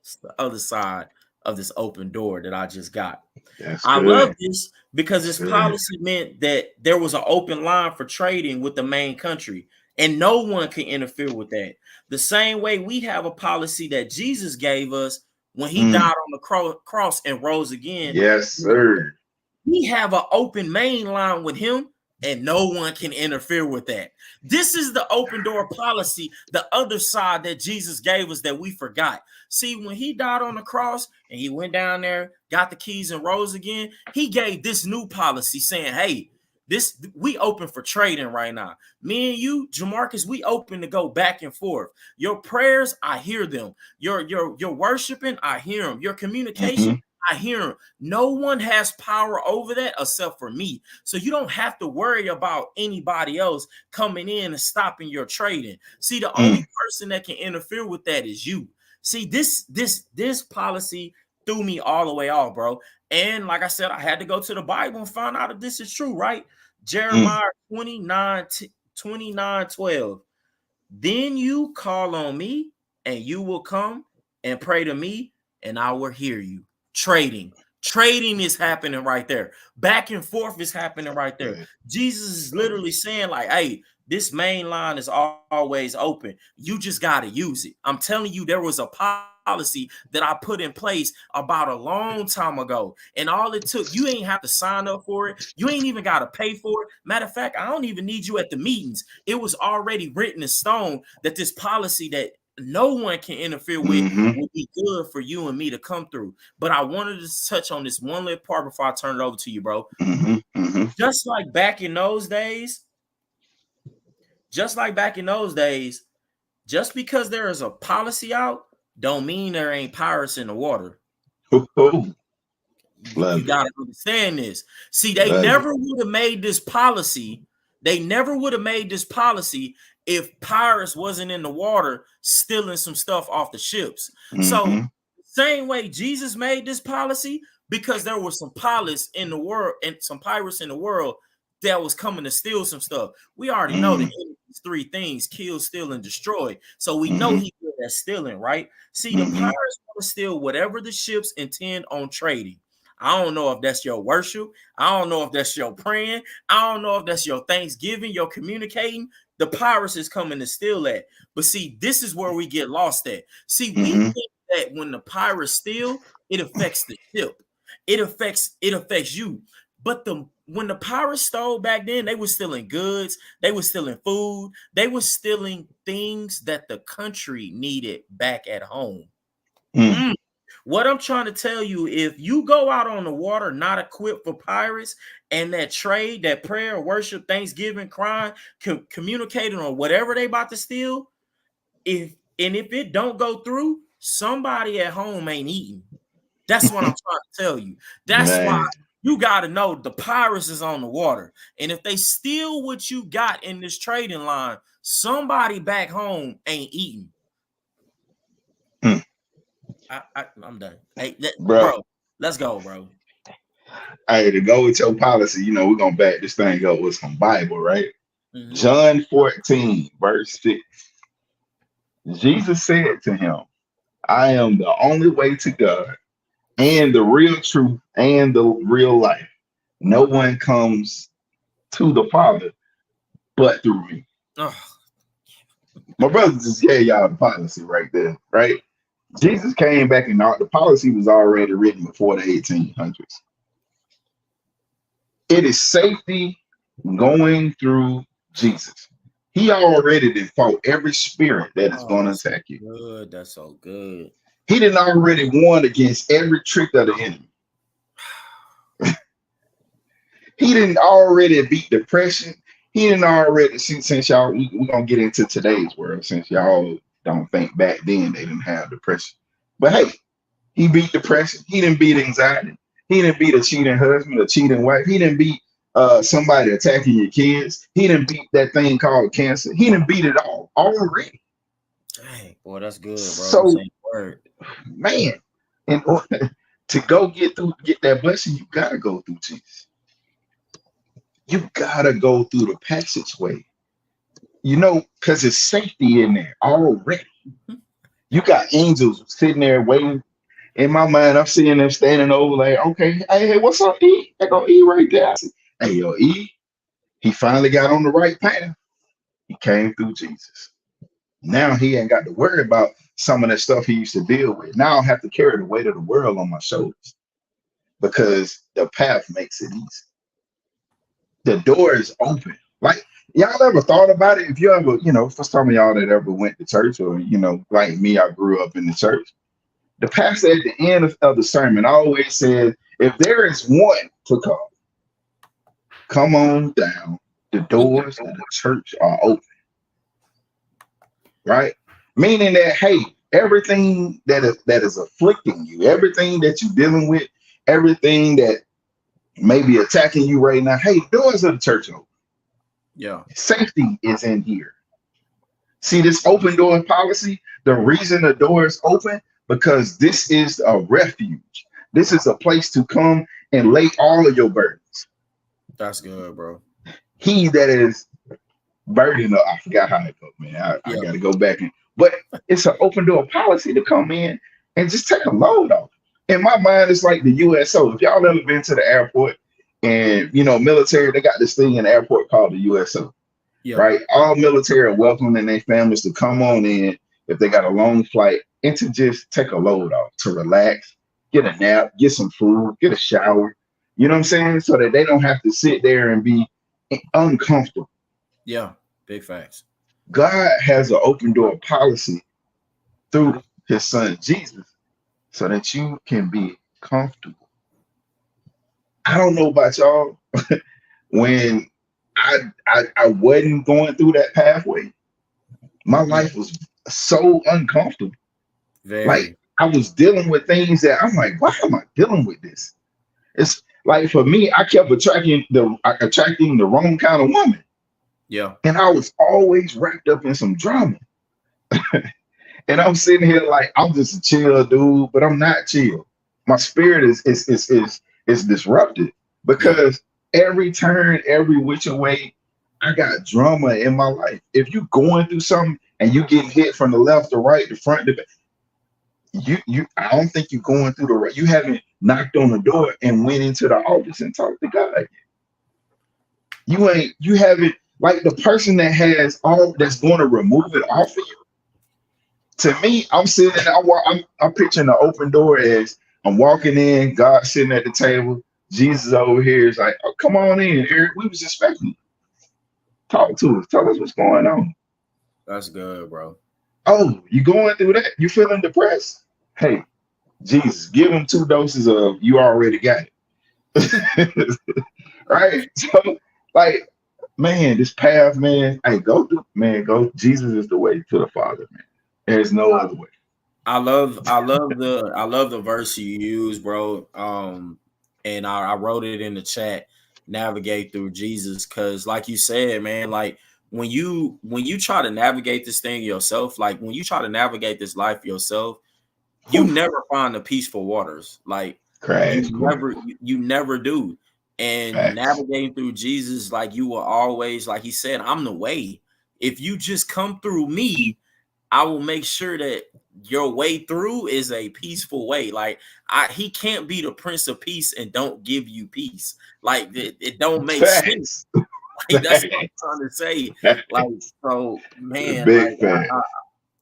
It's the other side of this open door that I just got. That's I love good. this because That's this good. policy meant that there was an open line for trading with the main country, and no one can interfere with that. The same way we have a policy that Jesus gave us when he died Mm. on the cross and rose again. Yes, sir. We have an open main line with him, and no one can interfere with that. This is the open door policy, the other side that Jesus gave us that we forgot. See, when he died on the cross and he went down there, got the keys and rose again, he gave this new policy saying, hey, this we open for trading right now. Me and you, Jamarcus, we open to go back and forth. Your prayers, I hear them. Your worshiping, I hear them. Your communication, I hear them. No one has power over that except for me. So you don't have to worry about anybody else coming in and stopping your trading. See, the only person that can interfere with that is you. See, this policy threw me all the way off, bro. And like I said, I had to go to the Bible and find out if this is true, right? Jeremiah 29:12. Then you call on me, and you will come and pray to me, and I will hear you. Trading is happening right there. Back and forth is happening right there. Jesus is literally saying, like, hey, this main line is always open. You just got to use it. I'm telling you, there was a policy that I put in place about a long time ago. And all it took, you ain't have to sign up for it. You ain't even got to pay for it. Matter of fact, I don't even need you at the meetings. It was already written in stone that this policy that no one can interfere with will be good for you and me to come through. But I wanted to touch on this one little part before I turn it over to you, bro. Just like back in those days, just because there is a policy out, don't mean there ain't pirates in the water. You got to understand this. See, they never would have made this policy. They never would have made this policy if pirates wasn't in the water stealing some stuff off the ships. So same way Jesus made this policy, because there were some pirates in the world that was coming to steal some stuff. We already know that these three things: kill, steal, and destroy. So we know he's good at stealing, right? See, the pirates want to steal whatever the ships intend on trading. I don't know if that's your worship. I don't know if that's your praying. I don't know if that's your thanksgiving, your communicating. The pirates is coming to steal that. But see, this is where we get lost at. See, we think that when the pirates steal, it affects the ship. It affects you. But when the pirates stole back then, they were stealing goods, they were stealing food, they were stealing things that the country needed back at home. What I'm trying to tell you, if you go out on the water not equipped for pirates, and that trade, that prayer, worship, thanksgiving, crying, communicating on whatever they about to steal, if it don't go through, somebody at home ain't eating. That's what I'm trying to tell you. That's why you got to know the pirates is on the water. And if they steal what you got in this trading line, somebody back home ain't eating. I'm done. Hey, bro, let's go, bro. Hey, to go with your policy, you know, we're going to back this thing up with some Bible, right? John 14, verse 6. Jesus said to him, I am the only way to God, and the real truth, and the real life. No one comes to the Father but through me. My brother just gave y'all the policy right there, right? Jesus came back and the policy was already written before the 1800s. It is safety going through Jesus. He already did fought every spirit that is going to attack you. Good, that's so good. He didn't already won against every trick of the enemy. He didn't already beat depression. He didn't already, since y'all, we're going to get into today's world, since y'all don't think back then they didn't have depression. But hey, he beat depression. He didn't beat anxiety. He didn't beat a cheating husband, a cheating wife. He didn't beat somebody attacking your kids. He didn't beat that thing called cancer. He didn't beat it all already. Dang, boy, that's good, bro. So, man, in order to get that blessing, you gotta go through Jesus. You gotta go through the passageway. You know, because there's safety in there already. You got angels sitting there waiting. In my mind, I'm seeing them standing over like, okay, hey, what's up, E? I go E right there. I said, hey, yo, E, he finally got on the right path. He came through Jesus. Now he ain't got to worry about some of that stuff he used to deal with. Now I don't have to carry the weight of the world on my shoulders because the path makes it easy. The door is open. Like, y'all ever thought about it? If you ever, you know, for some of y'all that ever went to church, or, you know, like me, I grew up in the church. The pastor at the end of the sermon always said, if there is one to come on down. The doors of the church are open. Right? Meaning that, hey, everything that is afflicting you, everything that you're dealing with, everything that may be attacking you right now, hey, doors of the church are open. Yeah. Safety is in here. See this open door policy? The reason the door is open, because this is a refuge. This is a place to come and lay all of your burdens. That's good, bro. He that is burdened, I forgot how it goes, man. I got to go back but it's an open door policy to come in and just take a load off. In my mind, it's like the USO. If y'all ever been to the airport and, you know, military, they got this thing in the airport called the USO. Yeah. Right? All military are welcome and their families to come on in. if they got a long flight, and to just take a load off, to relax, get a nap, get some food, get a shower. You know what I'm saying? So that they don't have to sit there and be uncomfortable. Yeah, big facts. God has an open door policy through his son Jesus so that you can be comfortable. I don't know about y'all. When I wasn't going through that pathway, my life was so uncomfortable. Like Very. I was dealing with things that I'm like, why am I dealing with this? It's like for me, I kept attracting the wrong kind of woman. Yeah. And I was always wrapped up in some drama. And I'm sitting here like I'm just a chill dude, but I'm not chill. My spirit is disrupted Yeah. because every turn, every which way, I got drama in my life. If you going through something and you get hit from the left, the right, the front, the back, you I don't think you're going through the right. You haven't knocked on the door and went into the office and talked to God. You haven't, like the person that has all that's going to remove it off of you. To me, I'm sitting I'm picturing the open door as I'm walking in, God sitting at the table, Jesus over here is like, oh, come on in, Eric. We was expecting you. Talk to us. Tell us what's going on. That's good, bro. Oh, you going through that? You feeling depressed? Hey, Jesus, give them 2 doses of you already got it. Right? So, like, man, this path, man, hey, go through, man, go. Jesus is the way to the Father, man. There's no other way. I love the verse you use, bro. And I wrote it in the chat. Navigate through Jesus, because like you said, man, like when you try to navigate this thing yourself, like when you try to navigate this life yourself, you Whew. never find the peaceful waters. Like Crash. you never do. And Facts. navigating through Jesus, like you will always, like he said, I'm the way. If you just come through me, I will make sure that your way through is a peaceful way. Like he can't be the Prince of Peace and don't give you peace. Like it don't make sense. Facts. Like that's what I'm trying to say. Like so, man. Big Like fact.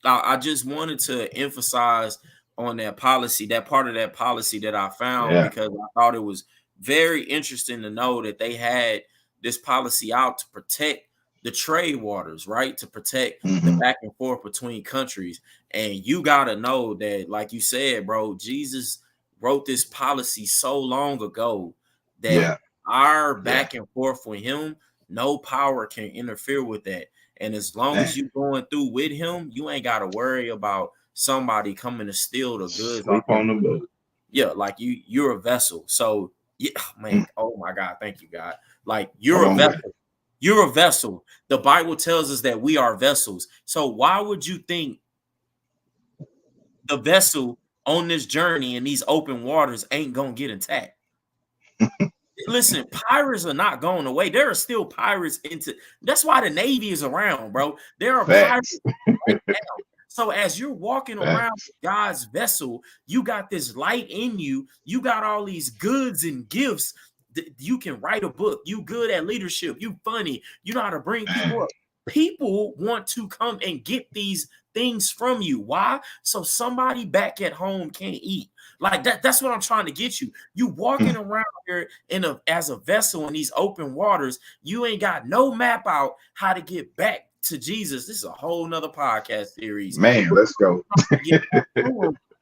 I just wanted to emphasize on that policy, that part of that policy that I found, Yeah. because I thought it was very interesting to know that they had this policy out to protect the trade waters, right? To protect the Mm-hmm. back and forth between countries. And you got to know that, like you said, bro, Jesus wrote this policy so long ago that Yeah. our Yeah. back and forth with him, no power can interfere with that. And as long Man. as you're going through with him, you ain't got to worry about somebody coming to steal the goods off Sleep your. on the boat. Yeah, like you're a vessel. So yeah, man. Mm. Oh my God, thank you, God. Like Come you're a on with it. vessel. You're a vessel. The Bible tells us that we are vessels. So why would you think the vessel on this journey in these open waters ain't gonna get attacked? Listen, pirates are not going away. There are still pirates into. That's why the Navy is around, bro. There are pirates Facts. right now. So as you're walking around Facts. God's vessel, you got this light in you. You got all these goods and gifts. You can write a book. You good at leadership. You funny. You know how to bring people up. People want to come and get these things from you. Why? So somebody back at home can't eat. Like that's what I'm trying to get you. You walking Mm. around here as a vessel in these open waters. You ain't got no map out how to get back to Jesus. This is a whole nother podcast series. Man, let's go.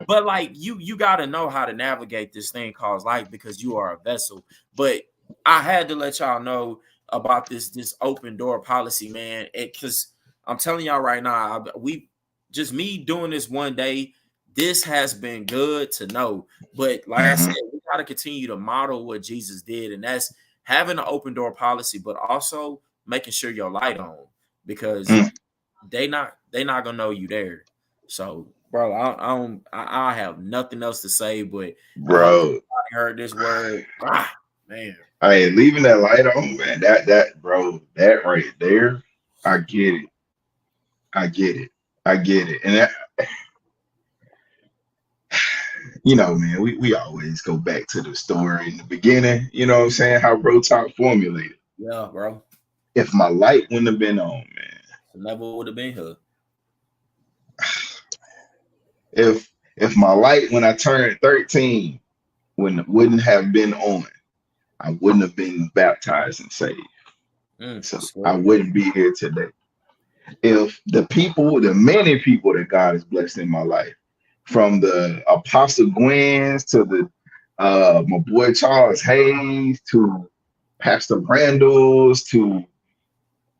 But like you got to know how to navigate this thing called life, because you are a vessel. But I had to let y'all know about this open door policy, man. Because I'm telling y'all right now, me doing this one day, this has been good to know. But like I said, Mm-hmm. we got to continue to model what Jesus did, and that's having an open door policy, but also making sure your light on, because Mm. they not gonna know you there. So, bro, I have nothing else to say, but I hope Bro, somebody heard this word. Ah, man. I ain't leaving that light on, man. That bro, that right there, I get it. I get it. I get it. And that, man, we always go back to the story in the beginning, you know what I'm saying? How Bro Talk formulated. Yeah, bro. If my light wouldn't have been on, man, Never would have been here. If my light when I turned 13 wouldn't have been on, I wouldn't have been baptized and saved. So That's I good. wouldn't be here today. If the many people that God has blessed in my life, from the Apostle Gwyn's to the my boy Charles Hayes to Pastor Randall's to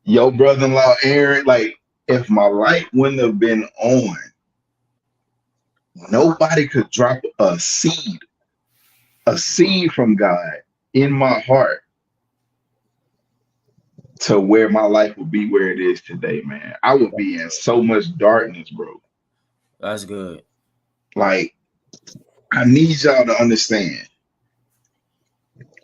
your brother-in-law Aaron, like if my light wouldn't have been on, nobody could drop a seed from God in my heart to where my life would be where it is today, man. I would be in so much darkness, bro. That's good. Like, I need y'all to understand.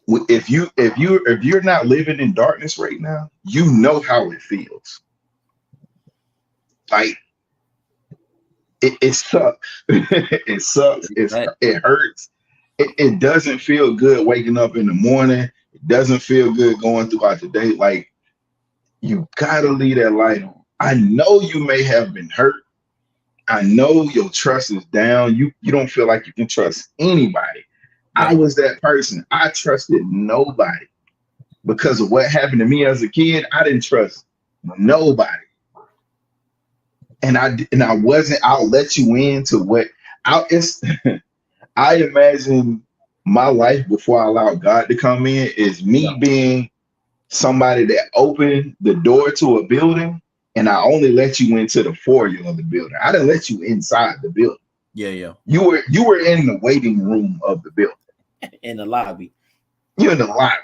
If you're not living in darkness right now, you know how it feels. Like it sucks. It sucks. It hurts. It doesn't feel good waking up in the morning. It doesn't feel good going throughout the day. Like you gotta leave that light on. I know you may have been hurt. I know your trust is down. You don't feel like you can trust anybody. Yeah. I was that person. I trusted nobody because of what happened to me as a kid. I didn't trust nobody. And I wasn't. I'll let you into what it's. I imagine my life before I allowed God to come in is me being somebody that opened the door to a building, and I only let you into the foyer of the building. I didn't let you inside the building. Yeah. You were in the waiting room of the building. In the lobby. You're in the lobby.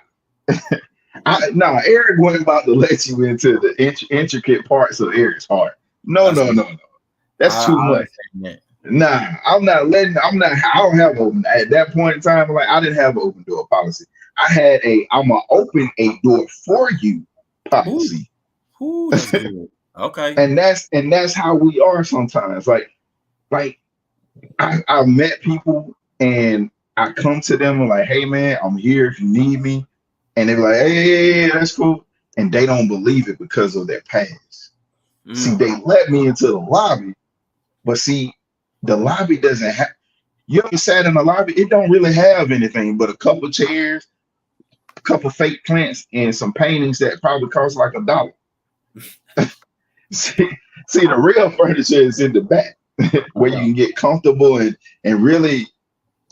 Eric wasn't about to let you into the intricate parts of Eric's heart. No. That's too much. Nah, I don't have open at that point in time. Like I didn't have an open door policy. I had I'm gonna open a door for you policy. Ooh, that's good. Okay. And that's how we are sometimes. Like I met people and I come to them and like, hey man, I'm here if you need me. And they're like, hey, that's cool. And they don't believe it because of their past. See, they let me into the lobby, but see, the lobby doesn't have. You ever sat in the lobby? It don't really have anything but a couple chairs, a couple fake plants, and some paintings that probably cost like $1. see, the real furniture is in the back, where you can get comfortable and really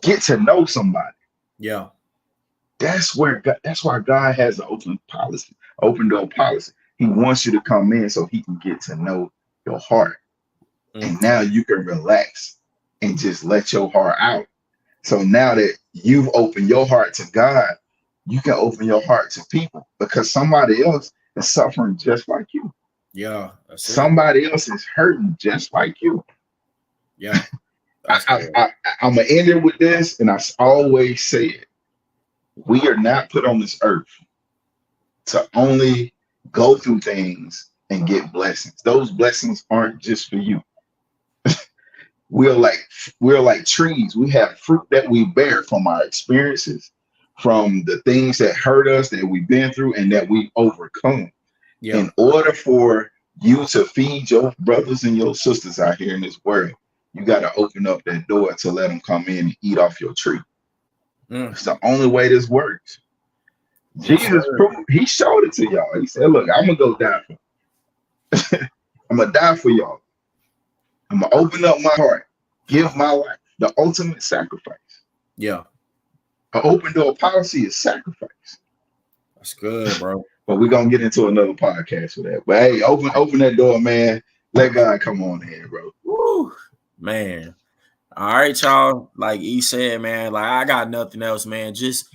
get to know somebody. Yeah. That's why God has an open door policy. He wants you to come in so he can get to know your heart. And now you can relax and just let your heart out. So now that you've opened your heart to God, you can open your heart to people because somebody else is suffering just like you. Yeah. Somebody else is hurting just like you. Yeah. I'm going to end it with this, and I always say it. We are not put on this earth to only go through things and get blessings. Those blessings aren't just for you. We're like trees. We have fruit that we bear from our experiences, from the things that hurt us, that we've been through, and that we overcome. Yeah. In order for you to feed your brothers and your sisters out here in this world, you got to open up that door to let them come in and eat off your tree. It's the only way this works. Jesus proved, he showed it to y'all. He said, look, I'm going to go die for you. I'm going to die for y'all. I'm going to open up my heart, give my life, the ultimate sacrifice. Yeah. An open door policy is sacrifice. That's good, bro. But we're going to get into another podcast for that. But hey, open that door, man. Let God come on in, bro. Woo, man. All right, y'all. Like he said, man, like I got nothing else, man. Just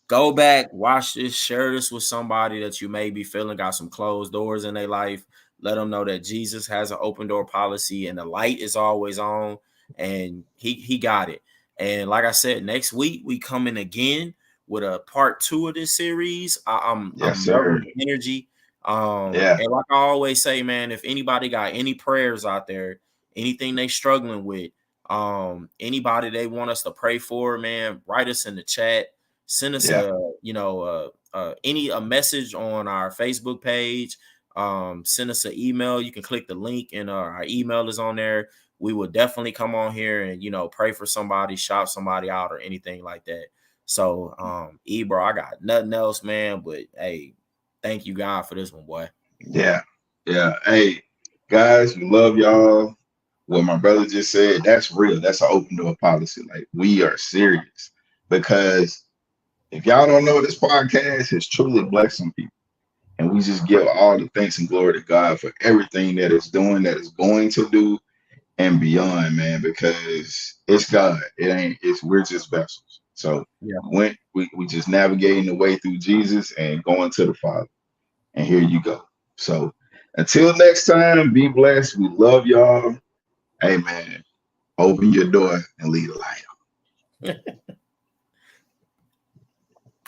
go back, watch this, share this with somebody that you may be feeling got some closed doors in their life. Let them know that Jesus has an open door policy and the light is always on, and he got it. And like I said, next week we coming again with a part 2 of this series. I'm loving the energy. And like I always say, man, if anybody got any prayers out there, anything they struggling with, anybody they want us to pray for, man, write us in the chat. Send us a message on our Facebook page. Send us an email. You can click the link and our email is on there. we would definitely come on here and, you know, pray for somebody, shout somebody out or anything like that. So, bro, I got nothing else, man. But hey, thank you, God, for this one, boy. Yeah. Hey, guys, we love y'all. What my brother just said, that's real. That's an open door policy. Like, we are serious. Because if y'all don't know, this podcast has truly blessed some people. And we just give all the thanks and glory to God for everything that it's doing, that it's going to do, and beyond, man, because it's God. We're just vessels. So Yeah. we just navigating the way through Jesus and going to the Father. And here you go. So until next time, be blessed. We love y'all. Hey man, open your door and leave the light on.